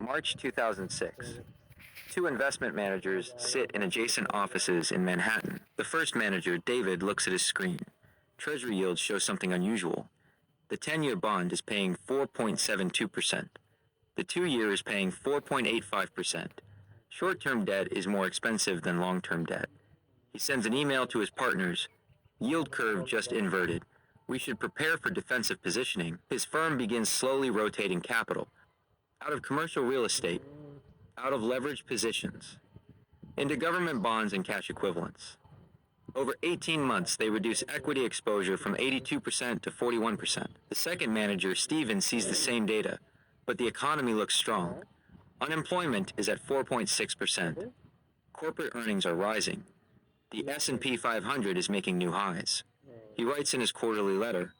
March 2006. Two investment managers sit in adjacent offices in Manhattan. The first manager, David, looks at his screen. Treasury yields show something unusual. The 10-year bond is paying 4.72%. The 2-year is paying 4.85%. Short-term debt is more expensive than long-term debt. He sends an email to his partners. Yield curve just inverted. We should prepare for defensive positioning. His firm begins slowly rotating capital out of commercial real estate, out of leveraged positions, into government bonds and cash equivalents. Over 18 months, they reduce equity exposure from 82% to 41%. The second manager, Steven, sees the same data, but the economy looks strong. Unemployment is at 4.6%. Corporate earnings are rising. The S&P 500 is making new highs. He writes in his quarterly letter,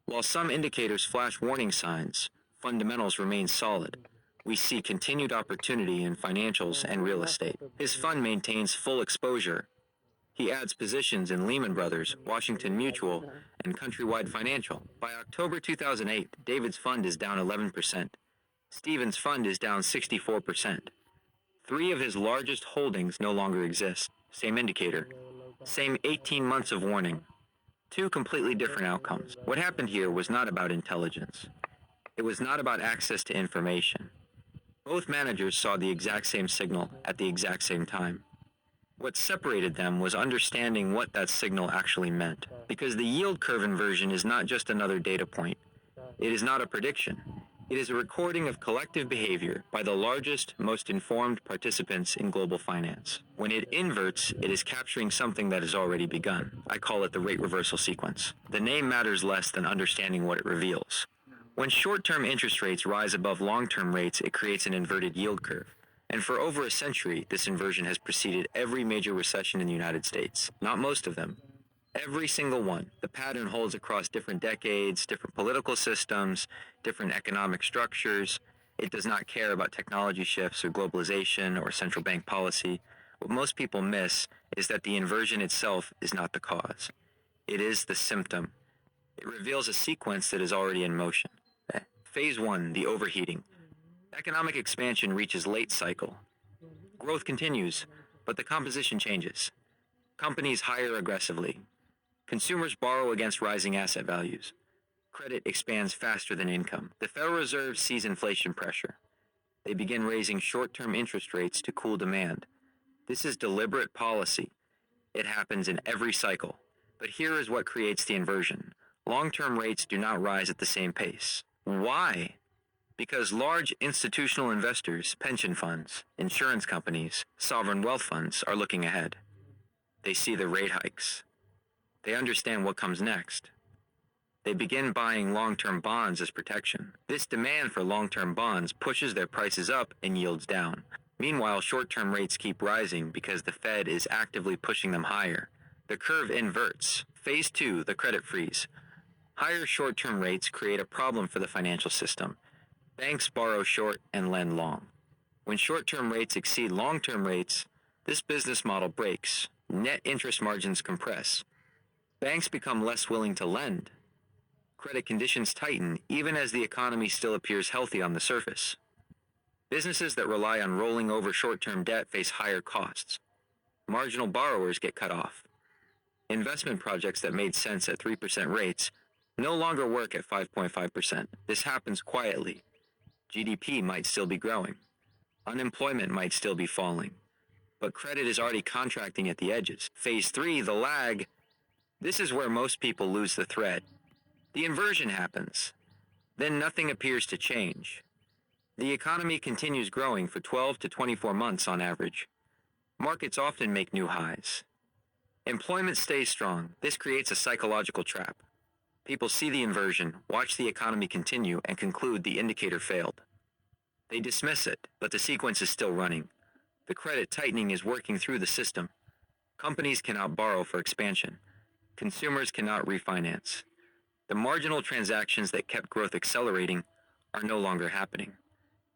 while some indicators flash warning signs, fundamentals remain solid. We see continued opportunity in financials and real estate. His fund maintains full exposure. He adds positions in Lehman Brothers, Washington Mutual, and Countrywide Financial. By October 2008, David's fund is down 11%. Steven's fund is down 64%. 3 of his largest holdings no longer exist. Same indicator. Same 18 months of warning. 2 completely different outcomes. What happened here was not about intelligence. It was not about access to information. Both managers saw the exact same signal at the exact same time. What separated them was understanding what that signal actually meant. Because the yield curve inversion is not just another data point. It is not a prediction. It is a recording of collective behavior by the largest, most informed participants in global finance. When it inverts, it is capturing something that has already begun. I call it the rate reversal sequence. The name matters less than understanding what it reveals. When short-term interest rates rise above long-term rates, it creates an inverted yield curve. And for over a century, this inversion has preceded every major recession in the United States. Not most of them. Every single one. The pattern holds across different decades, different political systems, different economic structures. It does not care about technology shifts or globalization or central bank policy. What most people miss is that the inversion itself is not the cause. It is the symptom. It reveals a sequence that is already in motion. Phase 1, the overheating. Economic expansion reaches late cycle. Growth continues, but the composition changes. Companies hire aggressively. Consumers borrow against rising asset values. Credit expands faster than income. The Federal Reserve sees inflation pressure. They begin raising short-term interest rates to cool demand. This is deliberate policy. It happens in every cycle. But here is what creates the inversion. Long-term rates do not rise at the same pace. Why? Because large institutional investors, pension funds, insurance companies, sovereign wealth funds are looking ahead. They see the rate hikes. They understand what comes next. They begin buying long-term bonds as protection. This demand for long-term bonds pushes their prices up and yields down. Meanwhile, short-term rates keep rising because the Fed is actively pushing them higher. The curve inverts. Phase 2, the credit freeze. Higher short-term rates create a problem for the financial system. Banks borrow short and lend long. When short-term rates exceed long-term rates, this business model breaks. Net interest margins compress. Banks become less willing to lend. Credit conditions tighten even as the economy still appears healthy on the surface. Businesses that rely on rolling over short-term debt face higher costs. Marginal borrowers get cut off. Investment projects that made sense at 3% rates no longer work at 5.5%. This happens quietly. GDP might still be growing. Unemployment might still be falling. But credit is already contracting at the edges. Phase 3, the lag. This is where most people lose the thread. The inversion happens. Then nothing appears to change. The economy continues growing for 12 to 24 months on average. Markets often make new highs. Employment stays strong. This creates a psychological trap. People see the inversion, watch the economy continue, and conclude the indicator failed. They dismiss it, but the sequence is still running. The credit tightening is working through the system. Companies cannot borrow for expansion. Consumers cannot refinance. The marginal transactions that kept growth accelerating are no longer happening.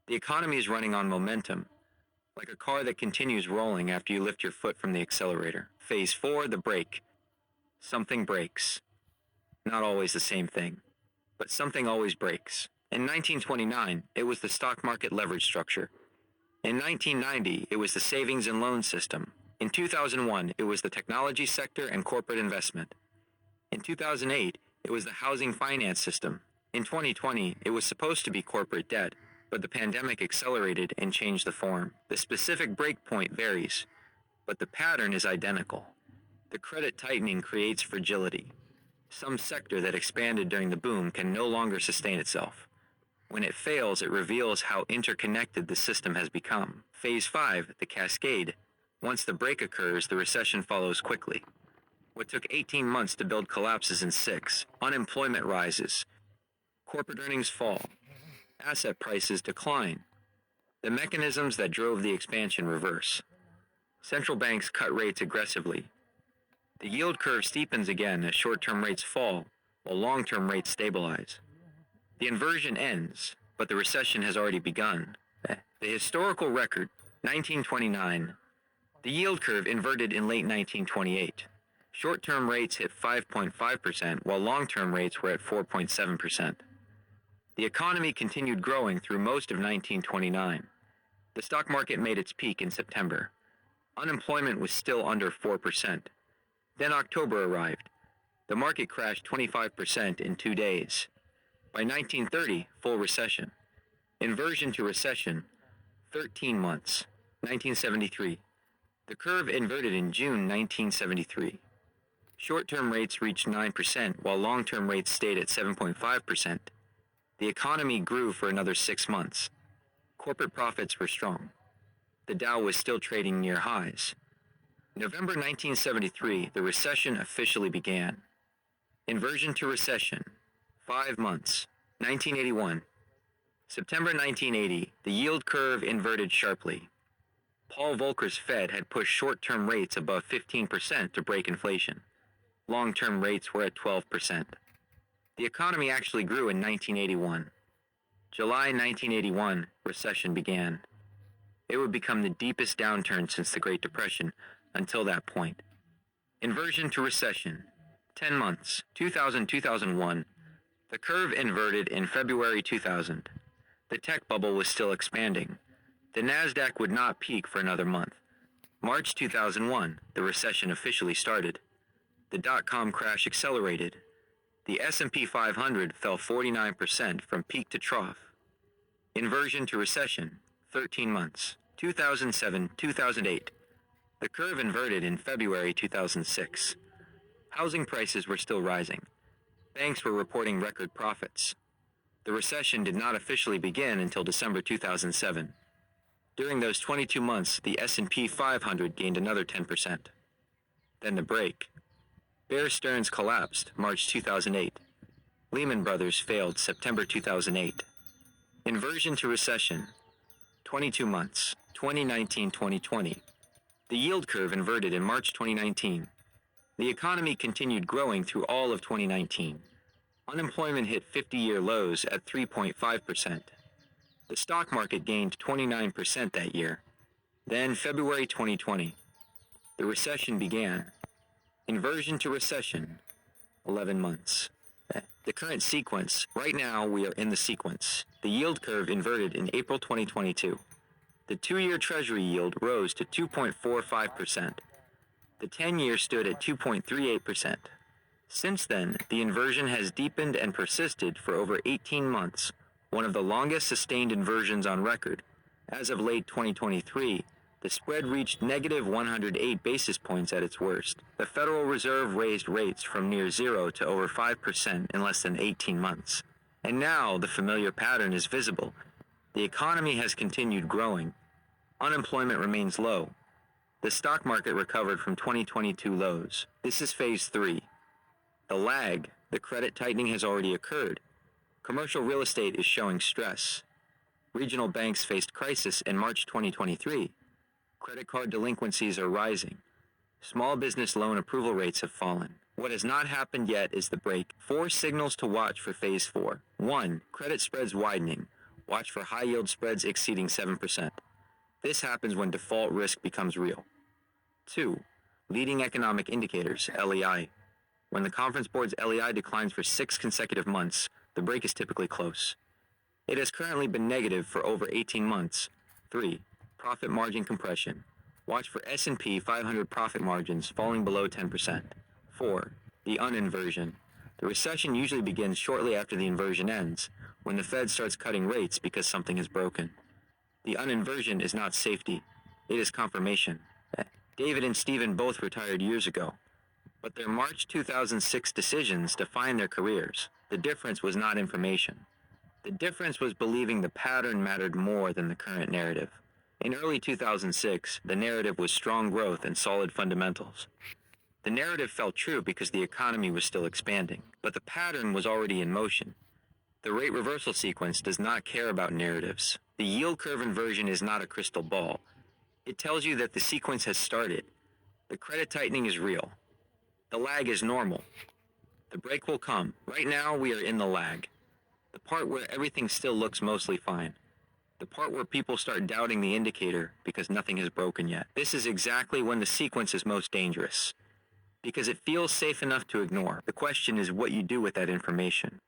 The economy is running on momentum, like a car that continues rolling after you lift your foot from the accelerator. Phase 4, the brake. Something breaks. Not always the same thing, but something always breaks. In 1929, it was the stock market leverage structure. In 1990, it was the savings and loan system. In 2001, it was the technology sector and corporate investment. In 2008, it was the housing finance system. In 2020, it was supposed to be corporate debt, but the pandemic accelerated and changed the form. The specific breakpoint varies, but the pattern is identical. The credit tightening creates fragility. Some sector that expanded during the boom can no longer sustain itself. When it fails, it reveals how interconnected the system has become. Phase 5, the cascade. Once the break occurs, the recession follows quickly. What took 18 months to build collapses in 6. Unemployment rises. Corporate earnings fall. Asset prices decline. The mechanisms that drove the expansion reverse. Central banks cut rates aggressively. The yield curve steepens again as short-term rates fall, while long-term rates stabilize. The inversion ends, but the recession has already begun. The historical record, 1929. The yield curve inverted in late 1928. Short-term rates hit 5.5%, while long-term rates were at 4.7%. The economy continued growing through most of 1929. The stock market made its peak in September. Unemployment was still under 4%. Then October arrived. The market crashed 25% in 2 days. By 1930, full recession. Inversion to recession, 13 months, 1973. The curve inverted in June 1973. Short-term rates reached 9%, while long-term rates stayed at 7.5%. The economy grew for another 6 months. Corporate profits were strong. The Dow was still trading near highs. November 1973, the recession officially began. Inversion to recession, 5 months, 1981. September 1980, the yield curve inverted sharply. Paul Volcker's Fed had pushed short-term rates above 15% to break inflation. Long-term rates were at 12%. The economy actually grew in 1981. July 1981, recession began. It would become the deepest downturn since the Great Depression until that point. Inversion to recession, 10 months, 2000-2001. The curve inverted in February 2000. The tech bubble was still expanding. The Nasdaq would not peak for another month. March 2001, the recession officially started. The dot-com crash accelerated. The S&P 500 fell 49% from peak to trough. Inversion to recession, 13 months, 2007-2008. The curve inverted in February 2006. Housing prices were still rising. Banks were reporting record profits. The recession did not officially begin until December 2007. During those 22 months, the S&P 500 gained another 10%. Then the break. Bear Stearns collapsed March 2008. Lehman Brothers failed September 2008. Inversion to recession, 22 months, 2019-2020. The yield curve inverted in March 2019. The economy continued growing through all of 2019. Unemployment hit 50-year lows at 3.5%. The stock market gained 29% that year. Then February 2020. The recession began. Inversion to recession, 11 months. The current sequence, right now we are in the sequence. The yield curve inverted in April 2022. The 2-year Treasury yield rose to 2.45%. The 10-year stood at 2.38%. Since then, the inversion has deepened and persisted for over 18 months, one of the longest sustained inversions on record. As of late 2023, the spread reached negative 108 basis points at its worst. The Federal Reserve raised rates from near zero to over 5% in less than 18 months. And now the familiar pattern is visible. The economy has continued growing. Unemployment remains low. The stock market recovered from 2022 lows. This is phase 3. The lag, the credit tightening has already occurred. Commercial real estate is showing stress. Regional banks faced crisis in March 2023. Credit card delinquencies are rising. Small business loan approval rates have fallen. What has not happened yet is the break. 4 signals to watch for phase 4. 1. Credit spreads widening. Watch for high-yield spreads exceeding 7%. This happens when default risk becomes real. 2. Leading economic indicators, LEI. When the Conference Board's LEI declines for 6 consecutive months, the break is typically close. It has currently been negative for over 18 months. 3. profit margin compression. Watch for S&P 500 profit margins falling below 10%. 4. The uninversion. The recession usually begins shortly after the inversion ends, when the Fed starts cutting rates because something is broken. The uninversion is not safety, it is confirmation. David and Stephen both retired years ago, but their March 2006 decisions defined their careers. The difference was not information. The difference was believing the pattern mattered more than the current narrative. In early 2006, the narrative was strong growth and solid fundamentals. The narrative felt true because the economy was still expanding, but the pattern was already in motion. The rate reversal sequence does not care about narratives. The yield curve inversion is not a crystal ball. It tells you that the sequence has started. The credit tightening is real. The lag is normal. The break will come. Right now, we are in the lag. The part where everything still looks mostly fine. The part where people start doubting the indicator because nothing has broken yet. This is exactly when the sequence is most dangerous, because it feels safe enough to ignore. The question is what you do with that information.